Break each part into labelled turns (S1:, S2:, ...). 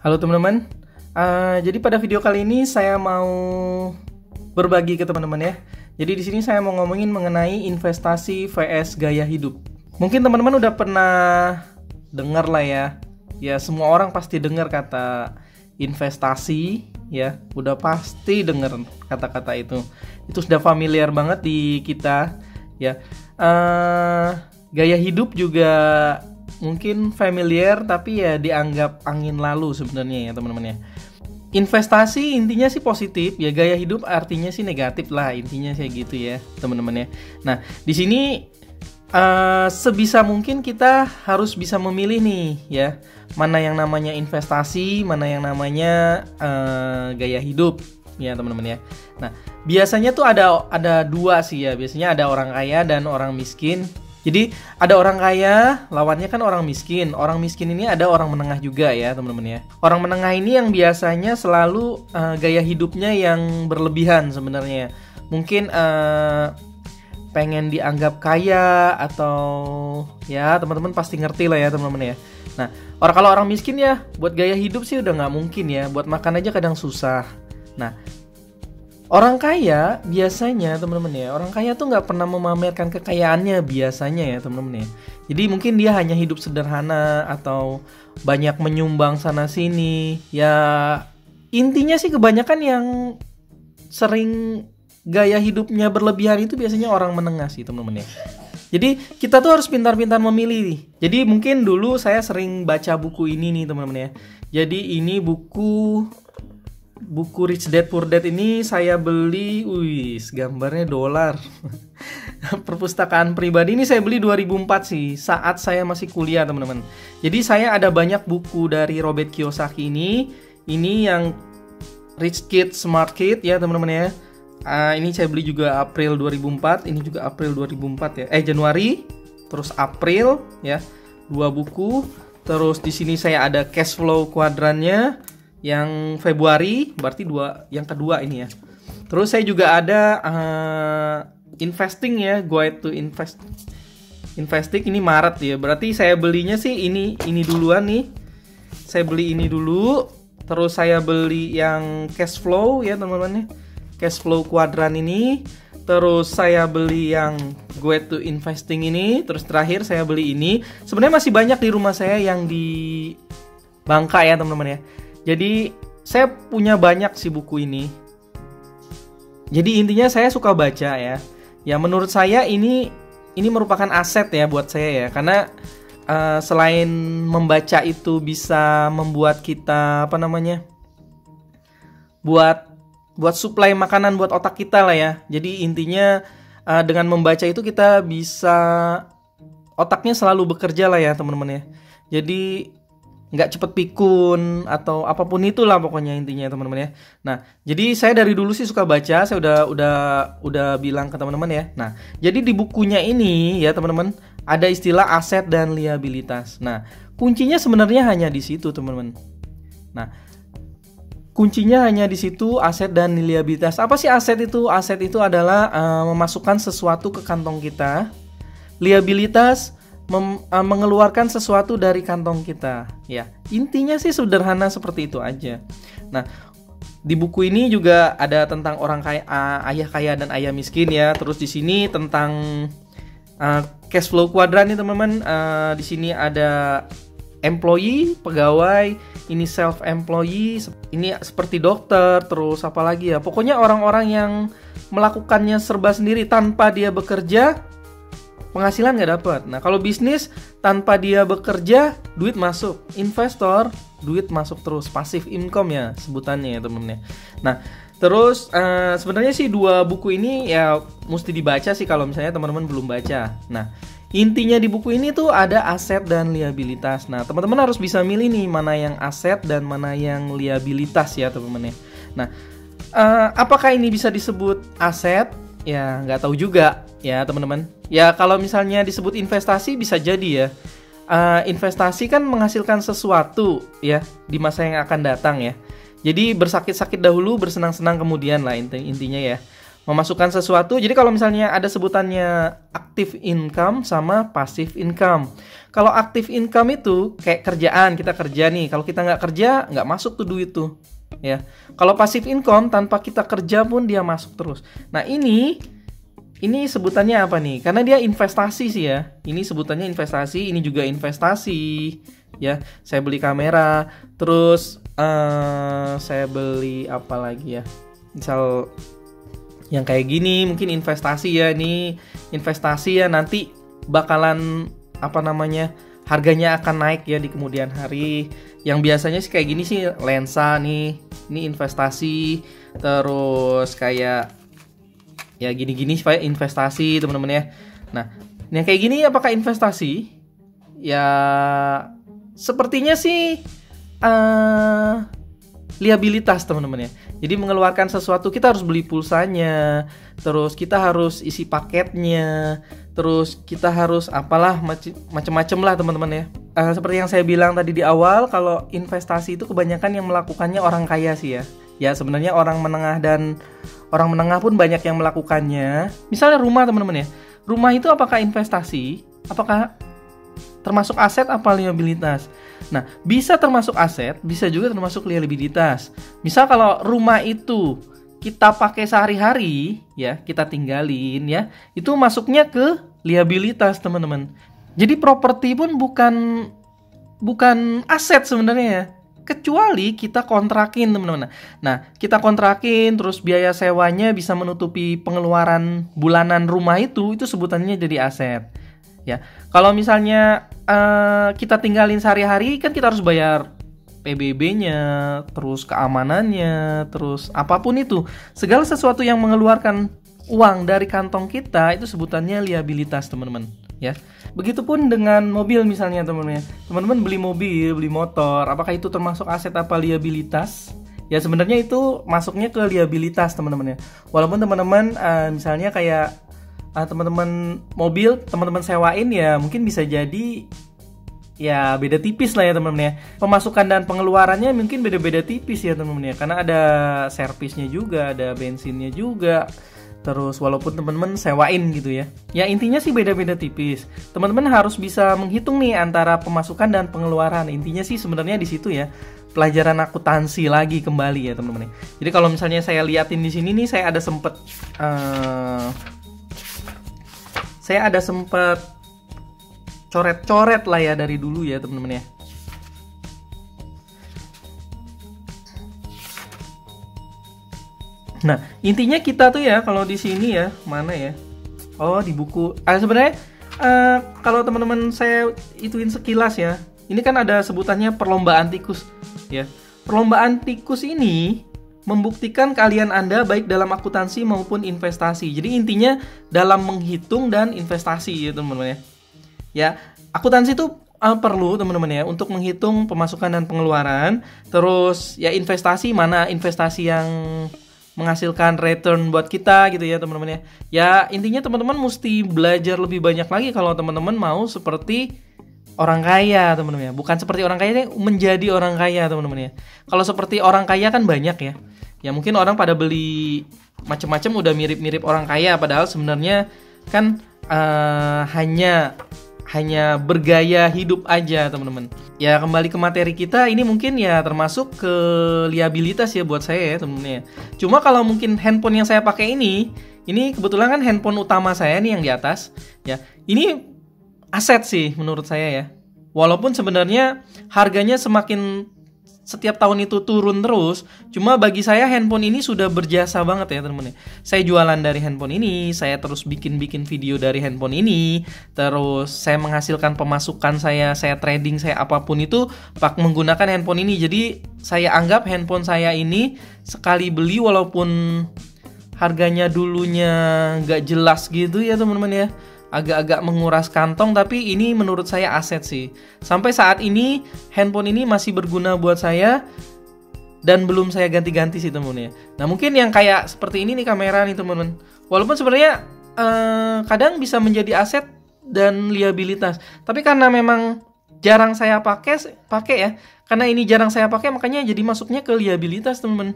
S1: Halo teman-teman, jadi pada video kali ini saya mau berbagi ke teman-teman ya. Jadi di sini saya mau ngomongin mengenai investasi vs gaya hidup. Mungkin teman-teman udah pernah dengar lah ya. Ya semua orang pasti dengar kata investasi ya. Udah pasti dengar kata-kata itu. Itu sudah familiar banget di kita ya. Gaya hidup juga mungkin familiar tapi ya dianggap angin lalu sebenarnya ya teman-teman ya. Investasi intinya sih positif ya, gaya hidup artinya sih negatif lah, intinya sih gitu ya teman-teman ya. Nah di sini sebisa mungkin kita harus bisa memilih nih ya, mana yang namanya investasi, mana yang namanya gaya hidup ya teman-teman ya. Nah biasanya tuh ada dua sih ya, biasanya ada orang kaya dan orang miskin. Jadi ada orang kaya, lawannya kan orang miskin. Orang miskin ini ada orang menengah juga ya teman-teman ya. Orang menengah ini yang biasanya selalu gaya hidupnya yang berlebihan sebenarnya. Mungkin pengen dianggap kaya atau ya teman-teman pasti ngerti lah ya teman-teman ya. Nah kalau orang miskin ya buat gaya hidup sih udah nggak mungkin ya. Buat makan aja kadang susah. Nah orang kaya biasanya teman-teman ya, orang kaya tuh nggak pernah memamerkan kekayaannya biasanya ya teman-teman ya. Jadi mungkin dia hanya hidup sederhana atau banyak menyumbang sana sini. Ya intinya sih kebanyakan yang sering gaya hidupnya berlebihan itu biasanya orang menengah sih teman-teman ya. Jadi kita tuh harus pintar-pintar memilih nih. Jadi mungkin dulu saya sering baca buku ini nih teman-teman ya. Jadi ini buku Rich Dad Poor Dad ini saya beli, gambarnya dolar. Perpustakaan pribadi ini saya beli 2004 sih, saat saya masih kuliah teman-teman. Jadi saya ada banyak buku dari Robert Kiyosaki ini yang Rich Kid Smart Kid ya teman-teman ya. Ini saya beli juga April 2004, ini juga April 2004 ya. Januari, terus April ya, 2 buku. Terus di sini saya ada cash flow kuadrannya yang Februari, berarti yang kedua ini ya. Terus saya juga ada investing ya, guide to investing ini Maret ya. Berarti saya belinya sih ini duluan nih. Saya beli ini dulu, terus saya beli yang cash flow ya teman-teman ya. Cash flow kuadran ini, terus saya beli yang guide to investing ini, terus terakhir saya beli ini. Sebenarnya masih banyak di rumah saya yang di Bangka ya teman-teman ya. Jadi saya punya banyak sih buku ini. Jadi intinya saya suka baca ya. Ya menurut saya ini merupakan aset ya buat saya ya. Karena selain membaca itu bisa membuat kita buat suplai makanan buat otak kita lah ya. Jadi intinya dengan membaca itu kita bisa otaknya selalu bekerja lah ya teman-teman ya. Jadi nggak cepet pikun atau apapun itulah pokoknya intinya teman-teman ya. Nah jadi saya dari dulu sih suka baca, saya udah bilang ke teman-teman ya. Nah jadi di bukunya ini ya teman-teman ada istilah aset dan liabilitas. Nah kuncinya sebenarnya hanya di situ teman-teman. Nah kuncinya hanya di situ, aset dan liabilitas. Apa sih aset itu? Aset itu adalah memasukkan sesuatu ke kantong kita. Liabilitas mengeluarkan sesuatu dari kantong kita ya. Intinya sih sederhana seperti itu aja. Nah di buku ini juga ada tentang orang kaya, ayah kaya dan ayah miskin ya. Terus di sini tentang cash flow kuadran nih teman-teman. Di sini ada employee, pegawai, ini self employee, ini seperti dokter, terus apa lagi ya. Pokoknya orang-orang yang melakukannya serba sendiri tanpa dia bekerja, penghasilan nggak dapat. Nah kalau bisnis tanpa dia bekerja, duit masuk. Investor, duit masuk terus. Passive income ya sebutannya ya temen-temen. Nah terus sebenarnya sih 2 buku ini ya mesti dibaca sih kalau misalnya teman-teman belum baca. Nah intinya di buku ini tuh ada aset dan liabilitas. Nah teman-teman harus bisa milih nih mana yang aset dan mana yang liabilitas ya teman-teman ya. Nah apakah ini bisa disebut aset? Ya nggak tahu juga ya teman-teman. Ya kalau misalnya disebut investasi bisa jadi ya. Investasi kan menghasilkan sesuatu ya di masa yang akan datang ya. Jadi bersakit-sakit dahulu, bersenang-senang kemudian lah intinya ya. memasukkan sesuatu. Jadi kalau misalnya ada sebutannya active income sama passive income. Kalau active income itu kayak kerjaan, kita kerja nih. Kalau kita nggak kerja, nggak masuk tuh duit tuh. Ya. Kalau passive income, tanpa kita kerja pun dia masuk terus. Nah ini sebutannya apa nih? Karena dia investasi sih ya. Ini sebutannya investasi, ini juga investasi. Ya, saya beli kamera, terus saya beli apa lagi ya? Misal yang kayak gini mungkin investasi ya, ini investasi ya, nanti bakalan harganya akan naik ya di kemudian hari. Yang biasanya sih kayak gini sih lensa nih, ini investasi. Terus kayak ya gini-gini supaya investasi teman-teman ya. Nah yang kayak gini apakah investasi? Ya sepertinya sih liabilitas teman-teman ya. Jadi mengeluarkan sesuatu kita harus beli pulsanya, terus kita harus isi paketnya, terus kita harus apalah macem-macem lah teman-teman ya. Seperti yang saya bilang tadi di awal, kalau investasi itu kebanyakan yang melakukannya orang kaya sih ya. Ya sebenarnya orang menengah dan orang menengah pun banyak yang melakukannya. Misalnya rumah teman-teman ya. Rumah itu apakah investasi? Apakah termasuk aset apa liabilitas? Nah, bisa termasuk aset, bisa juga termasuk liabilitas. Misal kalau rumah itu kita pakai sehari-hari, ya, kita tinggalin ya, itu masuknya ke liabilitas, teman-teman. Jadi properti pun bukan aset sebenarnya ya. Kecuali kita kontrakin, teman-teman. Nah, kita kontrakin terus biaya sewanya bisa menutupi pengeluaran bulanan rumah itu sebutannya jadi aset. Ya, kalau misalnya kita tinggalin sehari-hari kan kita harus bayar PBB-nya, terus keamanannya, terus apapun itu. Segala sesuatu yang mengeluarkan uang dari kantong kita itu sebutannya liabilitas, teman-teman. Ya, begitupun dengan mobil misalnya, teman-teman. Teman-teman beli mobil, beli motor, apakah itu termasuk aset apa liabilitas? Ya sebenarnya itu masuknya ke liabilitas, teman-teman ya. Walaupun teman-teman misalnya kayak teman-teman mobil, teman-teman sewain ya mungkin bisa jadi ya beda tipis lah ya teman-teman ya. Pemasukan dan pengeluarannya mungkin beda-beda tipis ya teman-teman ya. Karena ada servisnya juga, ada bensinnya juga. Terus walaupun teman-teman sewain gitu ya. Ya intinya sih beda-beda tipis. Teman-teman harus bisa menghitung nih antara pemasukan dan pengeluaran. Intinya sih sebenarnya di situ ya. Pelajaran akuntansi lagi kembali ya teman-teman ya. Jadi kalau misalnya saya liatin di sini nih, saya ada sempet coret-coret lah ya dari dulu ya teman-teman ya. Nah intinya kita tuh ya kalau di sini ya, mana ya? Oh di buku. Sebenarnya kalau teman-teman saya ituin sekilas ya, ini kan ada sebutannya perlombaan tikus ya. Perlombaan tikus ini membuktikan keahlian Anda baik dalam akuntansi maupun investasi. Jadi intinya dalam menghitung dan investasi ya teman-teman ya. Ya, akuntansi itu perlu teman-teman ya untuk menghitung pemasukan dan pengeluaran. Terus ya investasi, mana investasi yang menghasilkan return buat kita gitu ya teman-teman ya. Ya intinya teman-teman mesti belajar lebih banyak lagi kalau teman-teman mau seperti orang kaya teman-teman ya. Bukan seperti orang kaya, menjadi orang kaya teman-teman ya. Kalau seperti orang kaya kan banyak ya. Ya mungkin orang pada beli macam-macam udah mirip-mirip orang kaya, padahal sebenarnya kan hanya bergaya hidup aja teman-teman. Ya kembali ke materi kita, ini mungkin ya termasuk ke liabilitas ya buat saya ya teman-teman ya. Cuma kalau mungkin handphone yang saya pakai ini kebetulan kan handphone utama saya nih yang di atas ya. Ini aset sih menurut saya ya. Walaupun sebenarnya harganya setiap tahun itu turun terus, cuma bagi saya handphone ini sudah berjasa banget ya teman-teman. Saya jualan dari handphone ini, saya terus bikin video dari handphone ini, terus saya menghasilkan pemasukan saya trading, saya apapun itu menggunakan handphone ini. Jadi saya anggap handphone saya ini sekali beli walaupun harganya dulunya nggak jelas gitu ya teman-teman ya, agak-agak menguras kantong, tapi ini menurut saya aset sih. Sampai saat ini handphone ini masih berguna buat saya dan belum saya ganti-ganti sih teman-teman ya. Nah mungkin yang kayak seperti ini nih kamera nih teman-teman, walaupun sebenarnya kadang bisa menjadi aset dan liabilitas, tapi karena memang jarang saya pakai ya, karena ini jarang saya pakai makanya jadi masuknya ke liabilitas teman-teman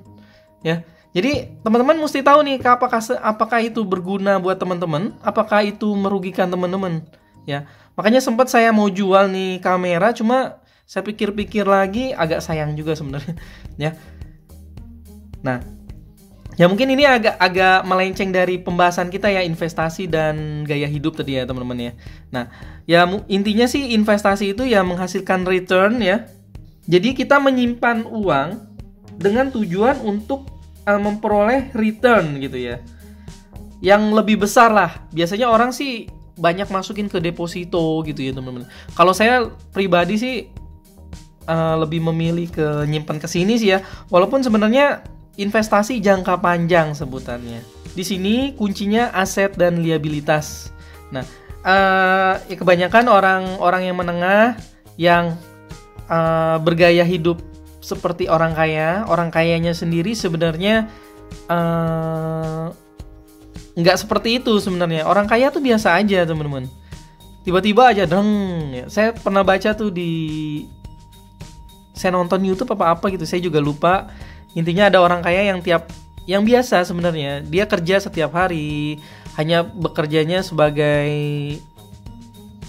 S1: ya. Jadi teman-teman mesti tahu nih apakah itu berguna buat teman-teman, apakah itu merugikan teman-teman, ya. Makanya sempat saya mau jual nih kamera, cuma saya pikir-pikir lagi agak sayang juga sebenarnya, ya. Nah, ya mungkin ini agak melenceng dari pembahasan kita ya, investasi dan gaya hidup tadi ya teman-teman ya. Nah, ya intinya sih investasi itu ya menghasilkan return ya. Jadi kita menyimpan uang dengan tujuan untuk memperoleh return gitu ya, yang lebih besar lah. Biasanya orang sih banyak masukin ke deposito gitu ya teman-teman. Kalau saya pribadi sih lebih memilih ke nyimpan ke sini sih ya. Walaupun sebenarnya investasi jangka panjang sebutannya. Di sini kuncinya aset dan liabilitas. Nah, ya kebanyakan orang-orang yang menengah yang bergaya hidup seperti orang kayanya sendiri sebenarnya nggak seperti itu sebenarnya. Orang kaya tuh biasa aja teman-teman. Tiba-tiba aja deng. Ya. Saya pernah baca tuh saya nonton YouTube apa gitu. Saya juga lupa. Intinya ada orang kaya yang biasa sebenarnya. Dia kerja setiap hari, hanya bekerjanya sebagai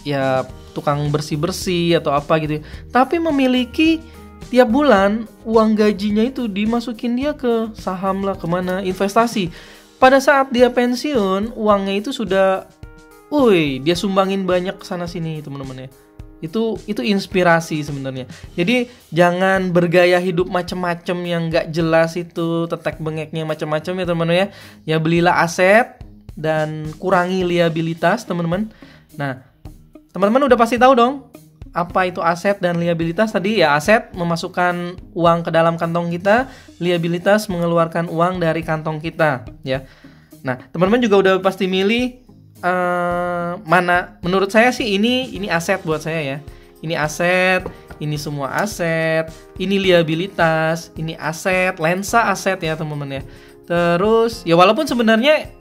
S1: ya tukang bersih-bersih atau apa gitu. Tapi memiliki tiap bulan uang gajinya itu dimasukin dia ke saham lah, kemana, investasi. Pada saat dia pensiun, uangnya itu sudah, dia sumbangin banyak kesana sini teman-teman ya. Itu inspirasi sebenarnya. Jadi jangan bergaya hidup macam-macam yang nggak jelas itu, tetek bengeknya macam-macam ya teman-teman ya. Ya belilah aset dan kurangi liabilitas teman-teman. Nah, teman-teman udah pasti tahu dong apa itu aset dan liabilitas tadi ya. Aset memasukkan uang ke dalam kantong kita, liabilitas mengeluarkan uang dari kantong kita ya. Nah, teman-teman juga udah pasti milih mana. Menurut saya sih ini aset buat saya ya. Ini aset, ini semua aset, ini liabilitas, ini aset, lensa aset ya teman-teman ya. Terus ya walaupun sebenarnya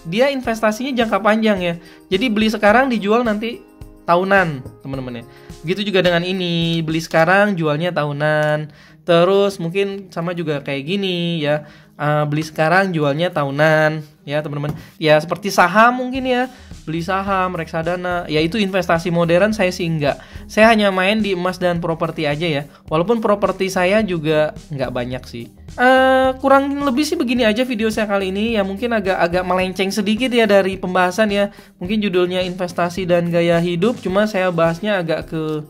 S1: dia investasinya jangka panjang ya. Jadi beli sekarang dijual nanti tahunan teman-teman ya. Begitu juga dengan ini, beli sekarang jualnya tahunan. Terus mungkin sama juga kayak gini ya, beli sekarang jualnya tahunan ya teman-teman. Ya seperti saham mungkin ya, beli saham, reksadana. Ya itu investasi modern saya sih enggak. Saya hanya main di emas dan properti aja ya. Walaupun properti saya juga nggak banyak sih. Kurang lebih sih begini aja video saya kali ini ya, mungkin agak melenceng sedikit ya dari pembahasan ya. Mungkin judulnya investasi dan gaya hidup, cuma saya bahasnya agak ke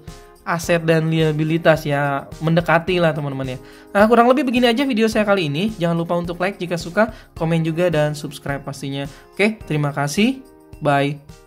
S1: aset dan liabilitas ya, mendekati lah teman-teman ya. Nah, kurang lebih begini aja video saya kali ini. Jangan lupa untuk like jika suka, komen juga dan subscribe pastinya. Oke, terima kasih. Bye.